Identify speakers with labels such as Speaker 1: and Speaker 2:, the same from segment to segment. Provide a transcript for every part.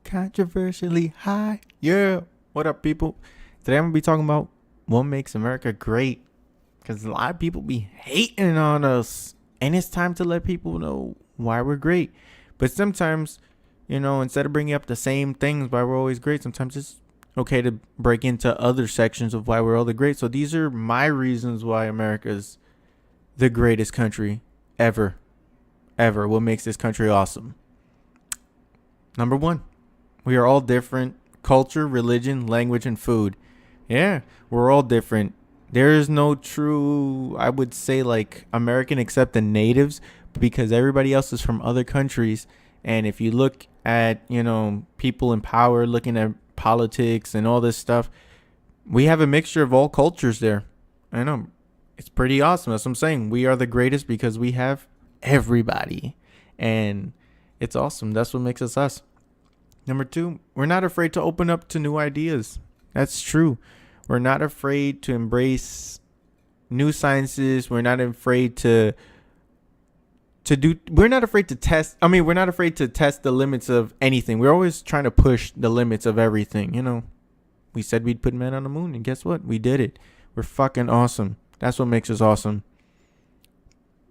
Speaker 1: Controversially high. Yeah. What up, people? Today I'm going to be talking about what makes America great. Because a lot of people be hating on us. And it's time to let people know why we're great. But sometimes, instead of bringing up the same things why we're always great, sometimes it's okay to break into other sections of why we're all the great. So these are my reasons why America's the greatest country ever. Ever. What makes this country awesome? Number one, we are all different. Culture, religion, language, and food. Yeah, we're all different. There is no true, I would say, like American except the natives, because everybody else is from other countries. And if you look at, people in power, looking at politics and all this stuff, we have a mixture of all cultures there. I know. It's pretty awesome. That's what I'm saying. We are the greatest because we have everybody. And it's awesome. That's what makes us us. Number two, we're not afraid to open up to new ideas. That's true. We're not afraid to embrace new sciences. We're not afraid we're not afraid to test. We're not afraid to test the limits of anything. We're always trying to push the limits of everything. We said we'd put men on the moon, and guess what? We did it. We're fucking awesome. That's what makes us awesome.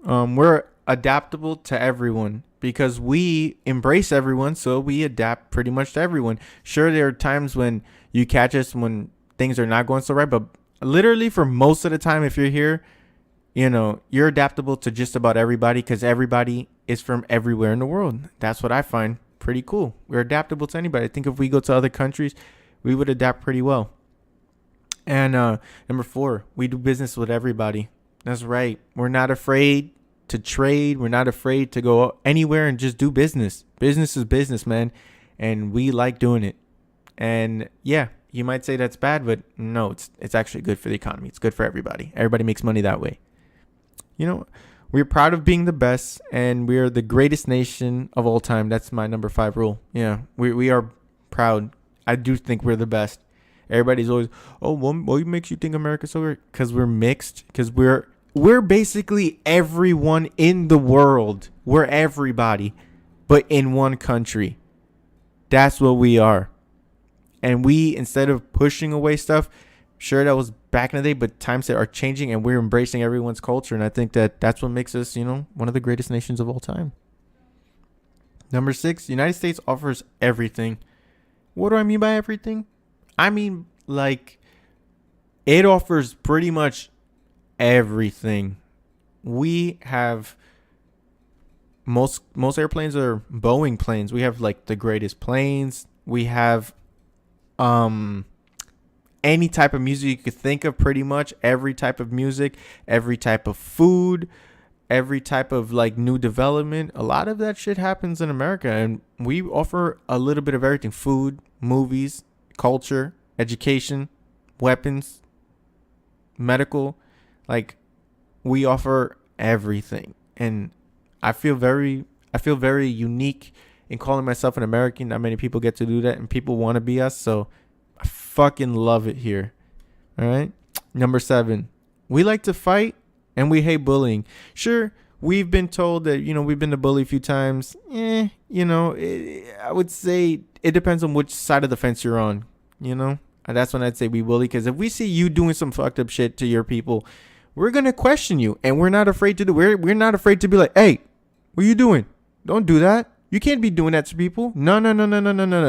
Speaker 1: We're adaptable to everyone because we embrace everyone, so we adapt pretty much to everyone. Sure, there are times when you catch us when things are not going so right, but literally for most of the time, if you're here, you're adaptable to just about everybody because everybody is from everywhere in the world. That's what I find pretty cool. We're adaptable to anybody. I think if we go to other countries, we would adapt pretty well. And number four, we do business with everybody. That's right. We're not afraid to trade. We're not afraid to go anywhere and just do business. Business is business, man. And we like doing it. And yeah, you might say that's bad, but no, it's actually good for the economy. It's good for everybody. Everybody makes money that way. We're proud of being the best, and we're the greatest nation of all time. That's my number 5 rule. Yeah, we are proud. I do think we're the best. Everybody's always, what makes you think America's so great? Because we're mixed. Because we're basically everyone in the world. We're everybody, but in one country. That's what we are. And we, instead of pushing away stuff, sure, that was back in the day, but times are changing and we're embracing everyone's culture. And I think that's what makes us, one of the greatest nations of all time. Number 6, United States offers everything. What do I mean by everything? I mean, like, it offers pretty much everything. We have most airplanes are Boeing planes. We have like the greatest planes. We have any type of music you could think of, pretty much every type of music, every type of food, every type of like new development. A lot of that shit happens in America, and we offer a little bit of everything: food, movies, culture, education, weapons, medical. Like, we offer everything. And I feel very unique in calling myself an American. Not many people get to do that, and people want to be us. So I fucking love it here. All right. Number 7, we like to fight and we hate bullying. Sure, we've been told that, we've been to bully a few times. I would say it depends on which side of the fence you're on, And that's when I'd say we bully, because if we see you doing some fucked up shit to your people, we're going to question you, and we're not afraid to do. We're not afraid to be like, hey, what are you doing? Don't do that. You can't be doing that to people. No.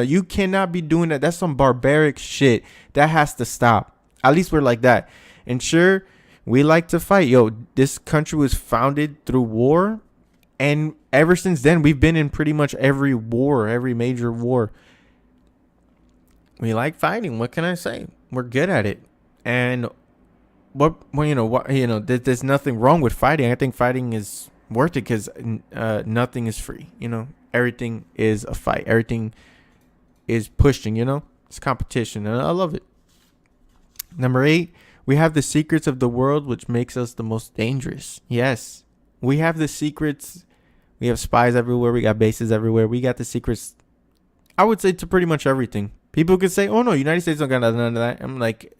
Speaker 1: You cannot be doing that. That's some barbaric shit. That has to stop. At least we're like that. And sure, we like to fight. Yo, this country was founded through war. And ever since then, we've been in pretty much every war, every major war. We like fighting. What can I say? We're good at it. And there's nothing wrong with fighting. I think fighting is worth it because nothing is free. Everything is a fight. Everything is pushing. It's competition, and I love it. Number 8, we have the secrets of the world, which makes us the most dangerous. Yes, we have the secrets. We have spies everywhere. We got bases everywhere. We got the secrets, I would say, to pretty much everything. People could say, oh no, United States don't got none of that. I'm like,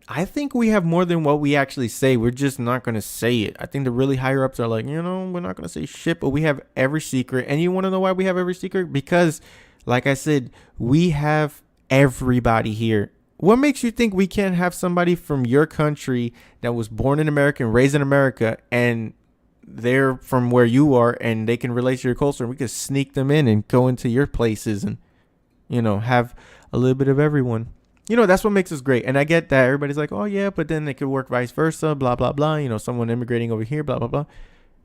Speaker 1: I think we have more than what we actually say. We're just not going to say it. I think the really higher ups are like, we're not going to say shit, but we have every secret. And you want to know why we have every secret? Because, like I said, we have everybody here. What makes you think we can't have somebody from your country that was born in America and raised in America, and they're from where you are and they can relate to your culture, and we could sneak them in and go into your places and, have a little bit of everyone? That's what makes us great. And I get that everybody's like, oh yeah, but then it could work vice versa, blah, blah, blah. Someone immigrating over here, blah, blah, blah.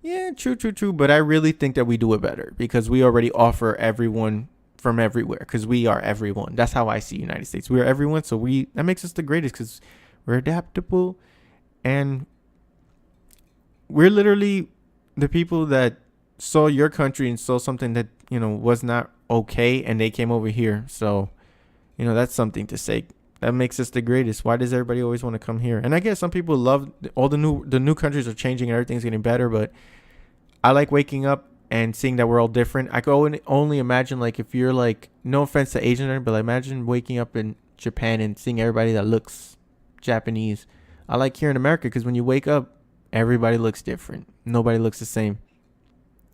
Speaker 1: Yeah, true, true, true. But I really think that we do it better because we already offer everyone from everywhere, because we are everyone. That's how I see United States. We are everyone. So that makes us the greatest because we're adaptable, and we're literally the people that saw your country and saw something that, was not okay, and they came over here. So, that's something to say. That makes us the greatest. Why does everybody always want to come here? And I guess some people love all the new countries are changing and everything's getting better, but I like waking up and seeing that we're all different. I can only imagine, like, if you're like, no offense to Asian, but imagine waking up in Japan and seeing everybody that looks Japanese. I like here in America because when you wake up, everybody looks different. Nobody looks the same.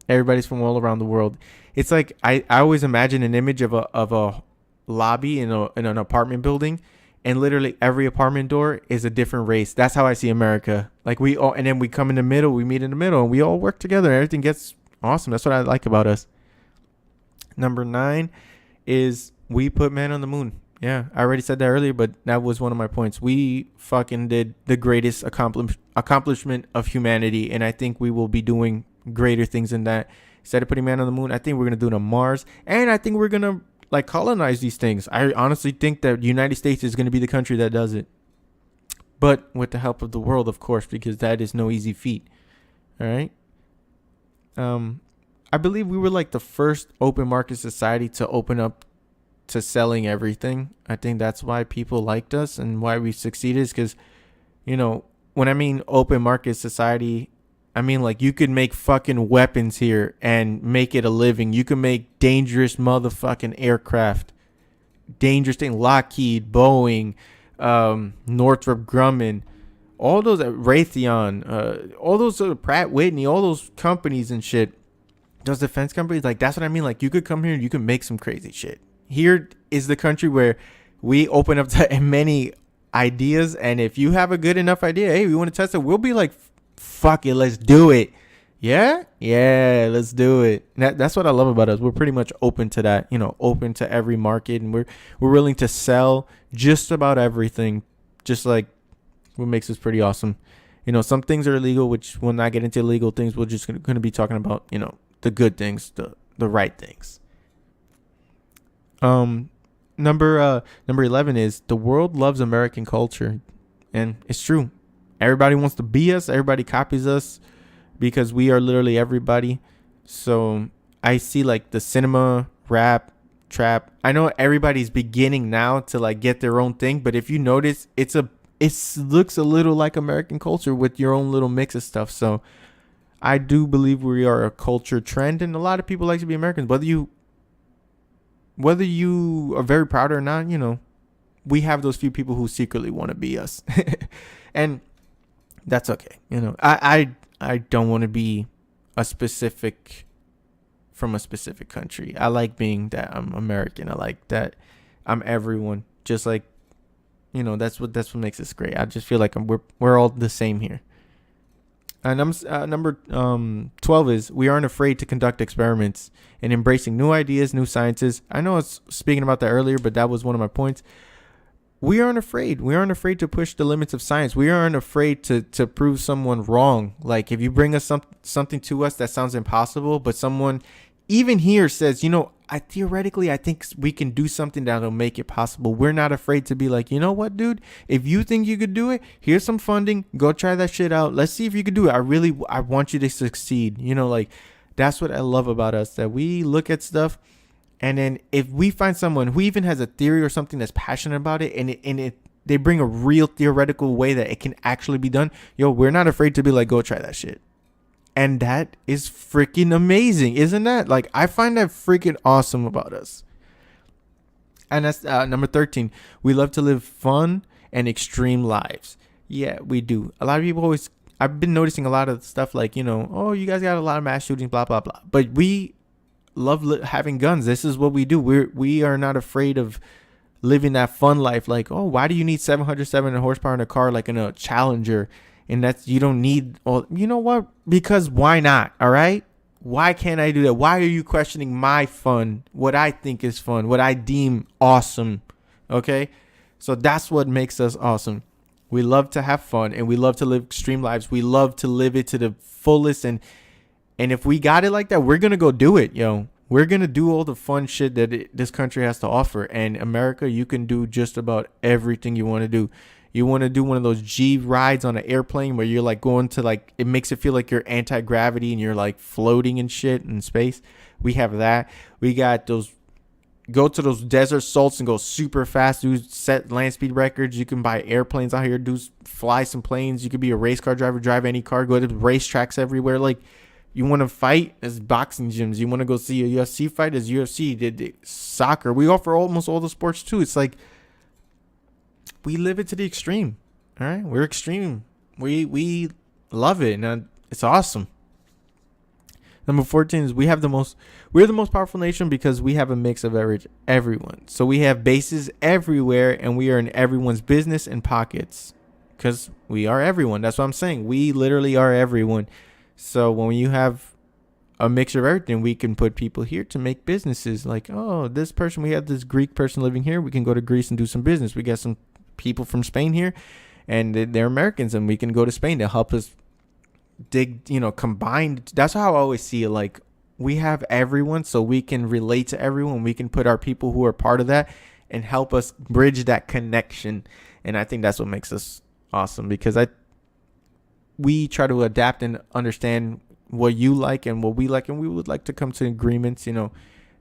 Speaker 1: Everybody's from all around the world. It's like I always imagine an image of a lobby in an apartment building, and literally every apartment door is a different race. That's how I see America. Like, we all, and then we come in the middle, we meet in the middle, and we all work together, and everything gets awesome. That's what I like about us. Number 9 is we put man on the moon. Yeah, I already said that earlier, but that was one of my points. We fucking did the greatest accomplishment of humanity, and I think we will be doing greater things than that. Instead of putting man on the moon, I think we're going to do it on Mars, and I think we're going to like colonize these things. I honestly think that the United States is going to be the country that does it, but with the help of the world, of course, because that is no easy feat. All right. I believe we were like the first open market society to open up to selling everything. I think that's why people liked us and why we succeeded, is because, when I mean open market society, I mean, like, you could make fucking weapons here and make it a living. You can make dangerous motherfucking aircraft. Dangerous thing. Lockheed, Boeing, Northrop Grumman, all those, Raytheon, all those Pratt Whitney, all those companies and shit. Those defense companies, like, that's what I mean. Like, you could come here and you can make some crazy shit. Here is the country where we open up to many ideas. And if you have a good enough idea, hey, we want to test it, we'll be like, fuck it, let's do it. Yeah, let's do it. That's what I love about us. We're pretty much open to that, open to every market, and we're willing to sell just about everything. Just like what makes us pretty awesome. Some things are illegal, which we'll not get into illegal things. We're just going to be talking about, the good things, the right things. Number 11 is the world loves American culture, and it's true. Everybody wants to be us. Everybody copies us because we are literally everybody. So I see like the cinema, rap, trap. I know everybody's beginning now to like get their own thing, but if you notice, it looks a little like American culture with your own little mix of stuff. So I do believe we are a culture trend, and a lot of people like to be Americans. Whether you are very proud or not, we have those few people who secretly want to be us. And that's okay. I don't want to be from a specific country. I like being that I'm American. I like that I'm everyone. Just like, that's what makes us great. I just feel like we're all the same here. And number 12 is we aren't afraid to conduct experiments and embracing new ideas, new sciences. I know I was speaking about that earlier, but that was one of my points. We aren't afraid. We aren't afraid to push the limits of science. We aren't afraid to prove someone wrong. Like, if you bring us something to us that sounds impossible, but someone even here says, I think we can do something that'll make it possible. We're not afraid to be like, you know what, dude? If you think you could do it, here's some funding. Go try that shit out. Let's see if you could do it. I want you to succeed. Like, that's what I love about us, that we look at stuff. And then if we find someone who even has a theory or something that's passionate about it, and they bring a real theoretical way that it can actually be done, we're not afraid to be like, go try that shit. And that is freaking amazing, isn't that? Like, I find that freaking awesome about us. And that's number 13. We love to live fun and extreme lives. Yeah, we do. A lot of people always, I've been noticing a lot of stuff like, oh, you guys got a lot of mass shootings, blah, blah, blah. But we love having guns. This is what we do. We are not afraid of living that fun life. Like, oh, why do you need 707 horsepower in a car like in a Challenger? And that's, you don't need, well, you know what? Because why not? All right. Why can't I do that? Why are you questioning my fun? What I think is fun, what I deem awesome. Okay. So that's what makes us awesome. We love to have fun and we love to live extreme lives. We love to live it to the fullest. And if we got it like that, we're going to go do it, yo. We're going to do all the fun shit that this country has to offer. And America, you can do just about everything you want to do. You want to do one of those G rides on an airplane where you're like going to like, it makes it feel like you're anti-gravity and you're like floating and shit in space. We have that. We got those, go to those desert salts and go super fast, do set land speed records. You can buy airplanes out here, fly some planes. You could be a race car driver, drive any car, go to racetracks everywhere. Like, you want to fight as boxing gyms. You want to go see a UFC fight as UFC. Did soccer. We offer almost all the sports too. It's like we live it to the extreme. All right, we're extreme. We love it, and it's awesome. Number 14 is we're the most powerful nation because we have a mix of everyone. So we have bases everywhere, and we are in everyone's business and pockets because we are everyone. That's what I'm saying. We literally are everyone. So when you have a mixture of everything, we can put people here to make businesses. Like, oh, this person, we have this Greek person living here. We can go to Greece and do some business. We got some people from Spain here, and they're Americans, and we can go to Spain to help us dig, combined. That's how I always see it. Like, we have everyone, so we can relate to everyone. We can put our people who are part of that and help us bridge that connection. And I think that's what makes us awesome, because we try to adapt and understand what you like and what we like, and we would like to come to agreements.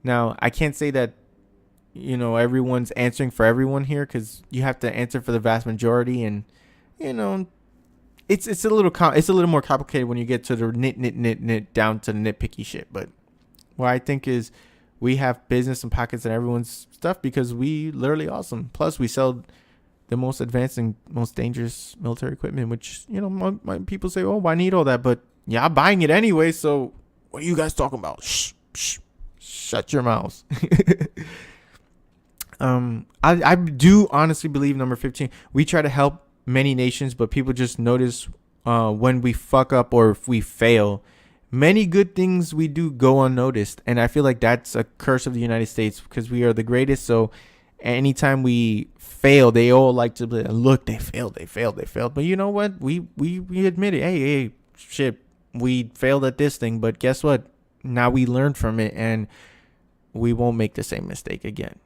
Speaker 1: Now I can't say that everyone's answering for everyone here, because you have to answer for the vast majority, and it's a little more complicated when you get to the nit down to the nitpicky shit. But what I think is we have business and pockets and everyone's stuff because we literally awesome. Plus we sell the most advanced and most dangerous military equipment, which, my people say, oh, I need all that. But yeah, I'm buying it anyway. So what are you guys talking about? Shut your mouths. I do honestly believe number 15, we try to help many nations, but people just notice when we fuck up or if we fail. Many good things we do go unnoticed. And I feel like that's a curse of the United States because we are the greatest. So anytime we fail, they all like to be, look, they failed. But you know what? We admit it. Hey, shit, we failed at this thing. But guess what? Now we learned from it, and we won't make the same mistake again.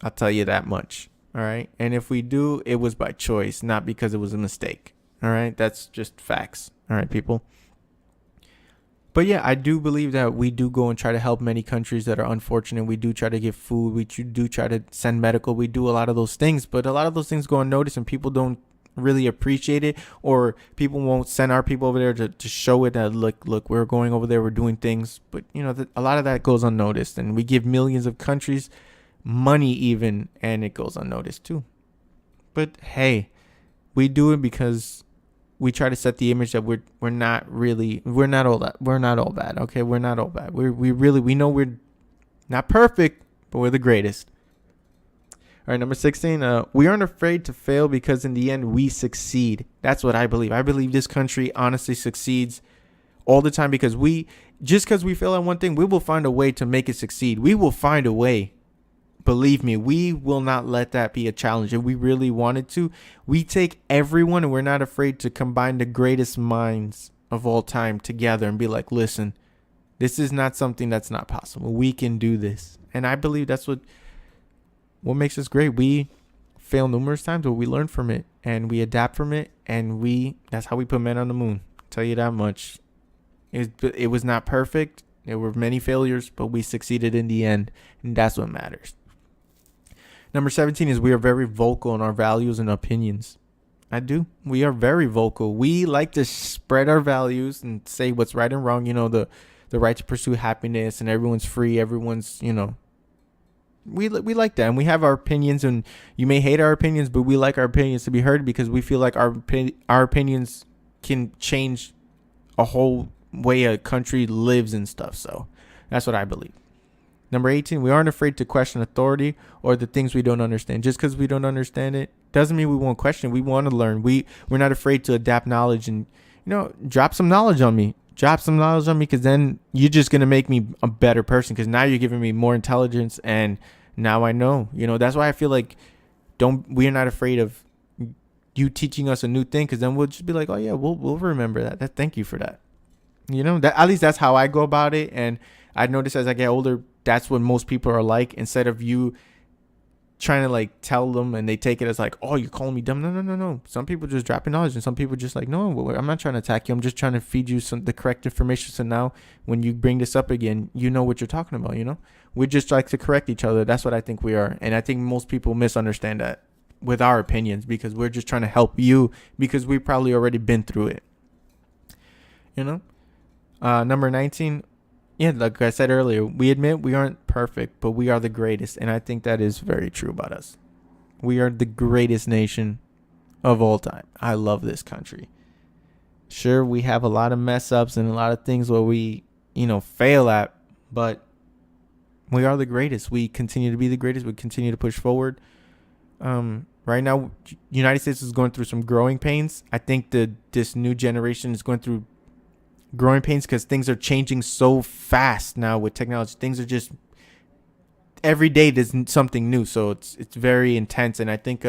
Speaker 1: I'll tell you that much. All right. And if we do, it was by choice, not because it was a mistake. All right. That's just facts. All right, people. But yeah, I do believe that we do go and try to help many countries that are unfortunate. We do try to give food. We do try to send medical. We do a lot of those things, but a lot of those things go unnoticed and people don't really appreciate it, or people won't send our people over there to show it that look, we're going over there, we're doing things. But a lot of that goes unnoticed, and we give millions of countries money even, and it goes unnoticed too. But hey, we do it because we try to set the image that we're not all bad. Okay, we're not all bad. We know we're not perfect, but we're the greatest. All right, number 16. We aren't afraid to fail because in the end we succeed. That's what I believe. I believe this country honestly succeeds all the time because we fail at one thing, we will find a way to make it succeed. We will find a way. Believe me, we will not let that be a challenge. If we really wanted to, we take everyone and we're not afraid to combine the greatest minds of all time together and be like, listen, this is not something that's not possible. We can do this. And I believe that's what makes us great. We fail numerous times, but we learn from it and we adapt from it. And that's how we put men on the moon. I'll tell you that much. It was not perfect. There were many failures, but we succeeded in the end. And that's what matters. Number 17 is we are very vocal in our values and opinions. I do. We are very vocal. We like to spread our values and say what's right and wrong. The right to pursue happiness and everyone's free. Everyone's, we like that, and we have our opinions, and you may hate our opinions, but we like our opinions to be heard because we feel like our opinions can change a whole way a country lives and stuff. So that's what I believe. Number 18, we aren't afraid to question authority or the things we don't understand. Just because we don't understand it doesn't mean we won't question. We want to learn. We're not afraid to adapt knowledge and, drop some knowledge on me. Drop some knowledge on me, because then you're just going to make me a better person, because now you're giving me more intelligence, and now I know. That's why I feel like we're not afraid of you teaching us a new thing, because then we'll just be like, oh, yeah, we'll remember that. Thank you for that. That at least that's how I go about it. And I notice as I get older, that's what most people are like. Instead of you trying to like tell them and they take it as like, oh, you're calling me dumb. No. Some people just dropping knowledge, and some people just like, no, I'm not trying to attack you. I'm just trying to feed you the correct information. So now when you bring this up again, you know what you're talking about. We just like to correct each other. That's what I think we are. And I think most people misunderstand that with our opinions, because we're just trying to help you, because we probably already been through it. Number 19. Yeah, like I said earlier, we admit we aren't perfect, but we are the greatest. And I think that is very true about us. We are the greatest nation of all time. I love this country. Sure, we have a lot of mess ups and a lot of things where we, fail at, but we are the greatest. We continue to be the greatest. We continue to push forward. Right now, United States is going through some growing pains. I think this new generation is going through growing pains because things are changing so fast now with technology. Things are just every day there's something new, so it's very intense. And I think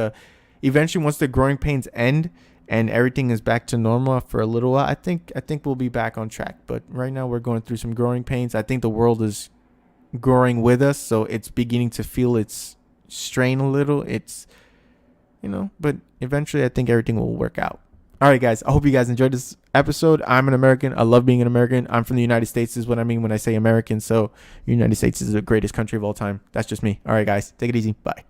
Speaker 1: eventually, once the growing pains end and everything is back to normal for a little while, I think we'll be back on track. But right now we're going through some growing pains. I think the world is growing with us, so it's beginning to feel its strain a little. It's but eventually I think everything will work out. All right, guys, I hope you guys enjoyed this episode. I'm an American. I love being an American. I'm from the United States is what I mean when I say American. So United States is the greatest country of all time. That's just me. All right, guys, take it easy. Bye.